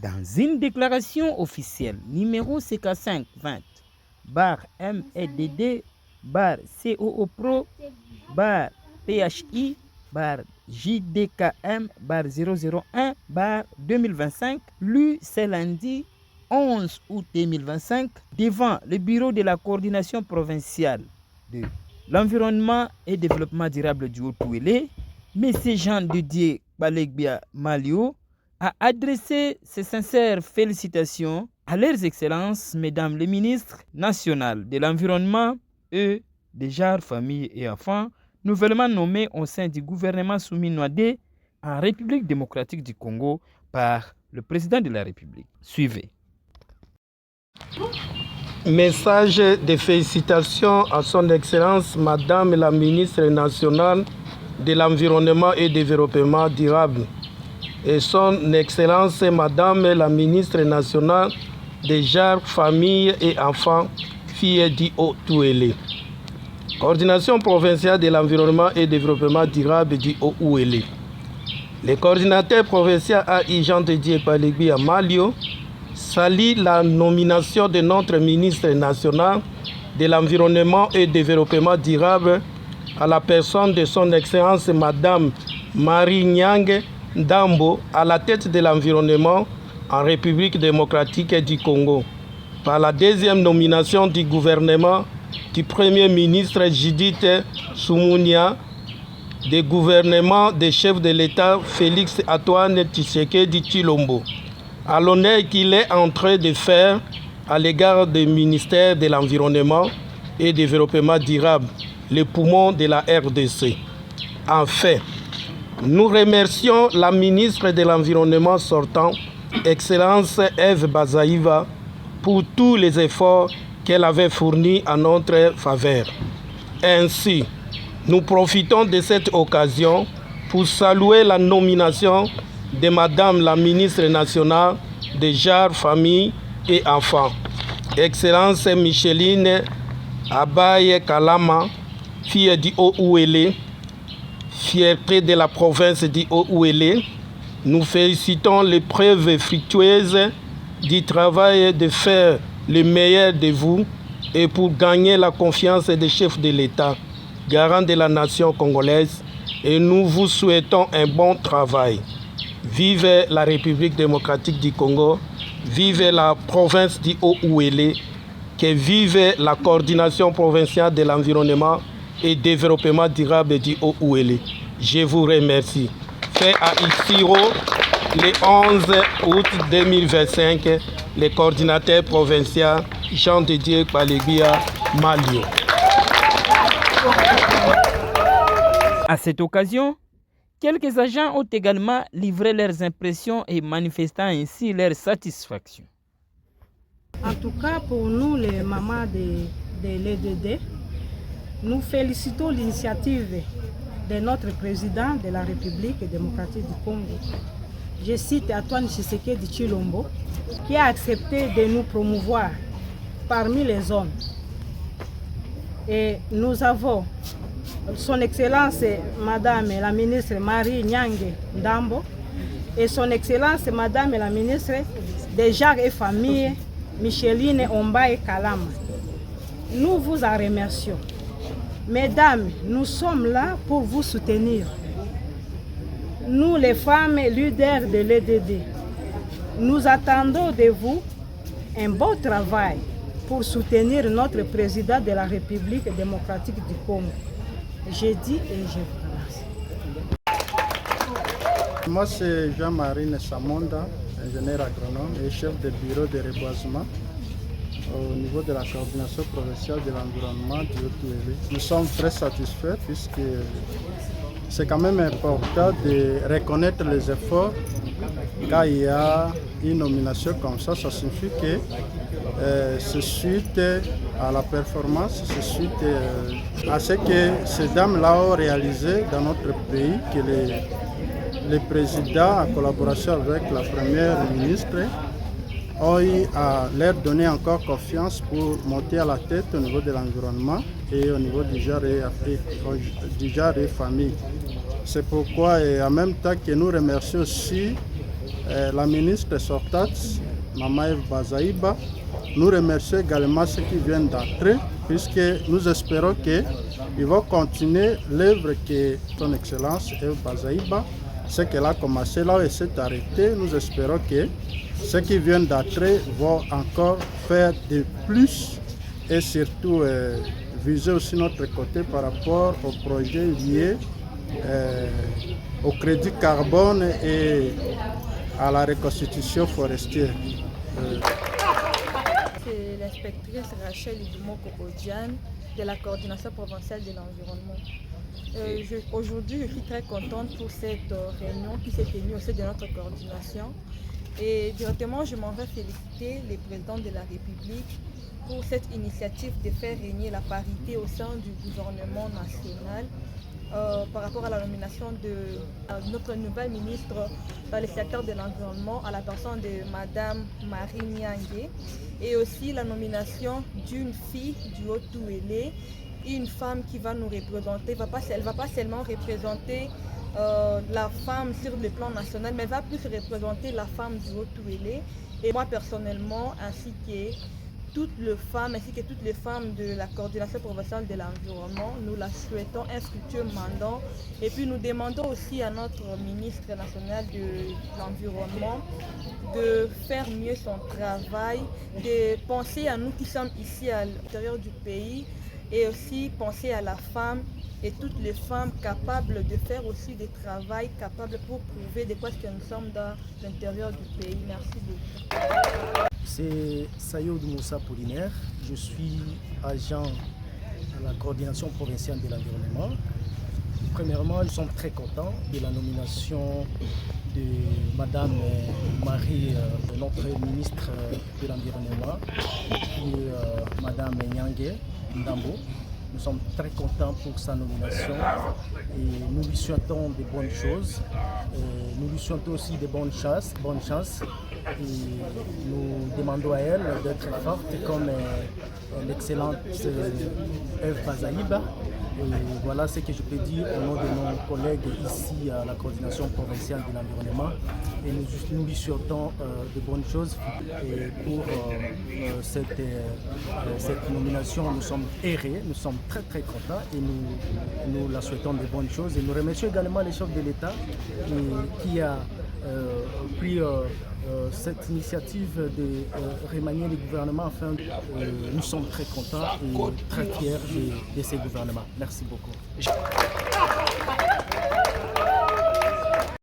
Dans une déclaration officielle numéro CK520-BAR-COO-PRO-JDKM-001-2025, lu ce lundi 11 août 2025 devant le bureau de la coordination provinciale de l'environnement et développement durable du Haut-Ouélé, M. Jean-Didier Balegbia Malio a adressé ses sincères félicitations à leurs excellences, mesdames les ministres nationales de l'environnement et des genres, familles et enfants, nouvellement nommés au sein du gouvernement soumis Nouadé en République démocratique du Congo par le président de la République. Suivez. Message de félicitations à son Excellence, Madame la Ministre nationale de l'Environnement et Développement durable, et son Excellence, Madame la Ministre nationale des genres, familles et enfants, filles du Haut-Ouélé. Coordination provinciale de l'Environnement et Développement durable du Haut-Ouélé. Le coordinateur provincial AI Jean-Didier Balegbia Malio salue la nomination de notre ministre national de l'Environnement et Développement durable à la personne de son Excellence Madame Marie Nyange Ndambo à la tête de l'environnement en République démocratique du Congo, par la deuxième nomination du gouvernement du Premier ministre Judith Sumungia, du gouvernement des chefs de l'État Félix Antoine Tshisekedi Tshilombo, à l'honneur qu'il est en train de faire à l'égard du ministère de l'Environnement et Développement durable, le poumon de la RDC. Enfin, nous remercions la ministre de l'Environnement sortant, Excellence Eve Bazaïva, pour tous les efforts qu'elle avait fournis en notre faveur. Ainsi, nous profitons de cette occasion pour saluer la nomination de Madame la ministre nationale des genres, familles et enfants, Excellence Micheline Abaye Kalama, fille du Haut-Ouélé, fierté de la province du Haut-Ouélé. Nous félicitons les preuves fructueuses du travail de faire le meilleur de vous et pour gagner la confiance des chefs de l'État, garant de la nation congolaise, et nous vous souhaitons un bon travail. Vive la République démocratique du Congo, vive la province du Haut-Ouélé, que vive la coordination provinciale de l'environnement et développement durable du Haut-Ouélé. Je vous remercie. Fait à Issiro, le 11 août 2025, le coordinateur provincial Jean-Didier Balegbia Malio. À cette occasion, quelques agents ont également livré leurs impressions et manifestant ainsi leur satisfaction. En tout cas, pour nous, les mamans de l'EDD, nous félicitons l'initiative de notre président de la République démocratique du Congo. Je cite Antoine Tshisekedi Tshilombo, qui a accepté de nous promouvoir parmi les hommes. Et nous avons son Excellence Madame la ministre Marie Nyange Ndambo et son Excellence Madame la ministre des genres et familles Micheline Ombaye Kalama. Nous vous en remercions. Mesdames, nous sommes là pour vous soutenir. Nous, les femmes leaders de l'EDD, nous attendons de vous un beau travail pour soutenir notre président de la République démocratique du Congo. Je dis et je vous remercie. Moi, c'est Jean-Marie Nessamonda, ingénieur agronome et chef de bureau de reboisement au niveau de la coordination provinciale de l'environnement du Haut-Ouélé. Nous sommes très satisfaits puisque c'est quand même important de reconnaître les efforts. Quand il y a une nomination comme ça signifie que c'est suite à la performance, c'est suite à ce que ces dames-là ont réalisé dans notre pays, que le président, en collaboration avec la première ministre, ont eu à leur donner encore confiance pour monter à la tête au niveau de l'environnement et au niveau du genre et famille. C'est pourquoi, et en même temps que nous remercions aussi la ministre sortante, Maman Eve Bazaïba. Nous remercions également ceux qui viennent d'entrer, puisque nous espérons qu'ils vont continuer l'œuvre que son Excellence Eve Bazaïba, ce qu'elle a commencé là et s'est arrêté. Nous espérons que ceux qui viennent d'entrer vont encore faire de plus et surtout viser aussi notre côté par rapport aux projets liés au crédit carbone et à la reconstitution forestière. C'est l'inspectrice Rachel Idumoko-Odiane de la coordination provinciale de l'environnement. Aujourd'hui, je suis très contente pour cette réunion qui s'est tenue au sein de notre coordination. Et directement, je m'en vais féliciter les présidents de la République pour cette initiative de faire régner la parité au sein du gouvernement national par rapport à la nomination de notre nouvelle ministre dans le secteur de l'environnement à la personne de Madame Marie Nyangue, et aussi la nomination d'une fille du Haut-Touélé, une femme qui va nous représenter. Elle ne va pas seulement représenter la femme sur le plan national, mais va plus représenter la femme du Haut-Touélé. Et moi personnellement, ainsi que toutes les femmes de la coordination provinciale de l'environnement, nous la souhaitons un futur mandat. Et puis nous demandons aussi à notre ministre national de l'environnement de faire mieux son travail, de penser à nous qui sommes ici à l'intérieur du pays, et aussi penser à la femme et toutes les femmes capables de faire aussi des travaux capables pour prouver de quoi que nous sommes dans l'intérieur du pays. Merci beaucoup. C'est Sayoud Moussa Poulinaire, je suis agent à la coordination provinciale de l'environnement. Premièrement, nous sommes très contents de la nomination de Madame Marie, notre ministre de l'Environnement, et Madame Nyangue Ndambo. Nous sommes très contents pour sa nomination et nous lui souhaitons de bonnes choses. Nous lui souhaitons aussi de bonnes chances. Et nous demandons à elle d'être forte comme l'excellente Eve Bazaïba. Et voilà ce que je peux dire au nom de nos collègues ici à la coordination provinciale de l'environnement. Et nous lui souhaitons de bonnes choses. Et pour cette nomination, nous sommes errés, nous sommes très très contents et nous la souhaitons de bonnes choses. Et nous remercions également les chefs de l'État qui a pris cette initiative de remanier le gouvernement. Enfin, nous sommes très contents et très fiers de ces gouvernements. Merci beaucoup.